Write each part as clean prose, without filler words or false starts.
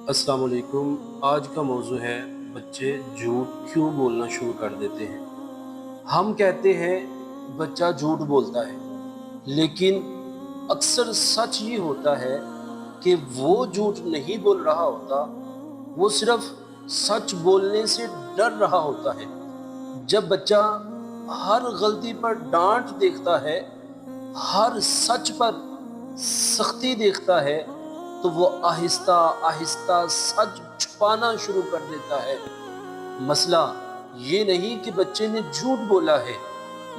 السلام علیکم۔ آج کا موضوع ہے بچے جھوٹ کیوں بولنا شروع کر دیتے ہیں۔ ہم کہتے ہیں بچہ جھوٹ بولتا ہے، لیکن اکثر سچ یہ ہوتا ہے کہ وہ جھوٹ نہیں بول رہا ہوتا، وہ صرف سچ بولنے سے ڈر رہا ہوتا ہے۔ جب بچہ ہر غلطی پر ڈانٹ دیکھتا ہے، ہر سچ پر سختی دیکھتا ہے، تو وہ آہستہ آہستہ سچ چھپانا شروع کر دیتا ہے۔ مسئلہ یہ نہیں کہ بچے نے جھوٹ بولا ہے،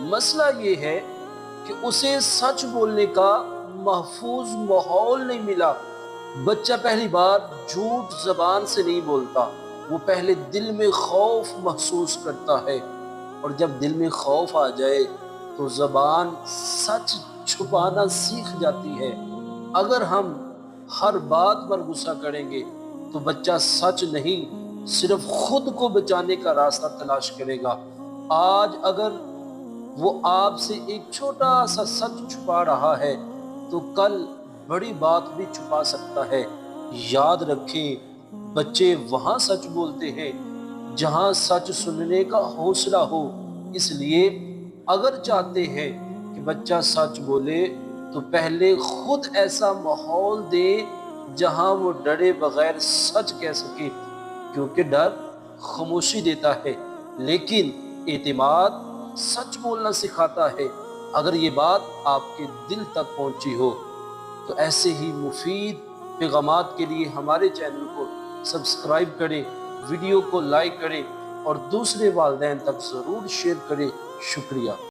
مسئلہ یہ ہے کہ اسے سچ بولنے کا محفوظ ماحول نہیں ملا۔ بچہ پہلی بار جھوٹ زبان سے نہیں بولتا، وہ پہلے دل میں خوف محسوس کرتا ہے، اور جب دل میں خوف آ جائے تو زبان سچ چھپانا سیکھ جاتی ہے۔ اگر ہم ہر بات پر غصہ کریں گے تو بچہ سچ نہیں، صرف خود کو بچانے کا راستہ تلاش کرے گا۔ آج اگر وہ آپ سے ایک چھوٹا سا سچ چھپا رہا ہے تو کل بڑی بات بھی چھپا سکتا ہے۔ یاد رکھیں، بچے وہاں سچ بولتے ہیں جہاں سچ سننے کا حوصلہ ہو۔ اس لیے اگر چاہتے ہیں کہ بچہ سچ بولے تو پہلے خود ایسا ماحول دیں جہاں وہ ڈرے بغیر سچ کہہ سکے، کیونکہ ڈر خاموشی دیتا ہے، لیکن اعتماد سچ بولنا سکھاتا ہے۔ اگر یہ بات آپ کے دل تک پہنچی ہو تو ایسے ہی مفید پیغامات کے لیے ہمارے چینل کو سبسکرائب کریں، ویڈیو کو لائک کریں اور دوسرے والدین تک ضرور شیئر کریں۔ شکریہ۔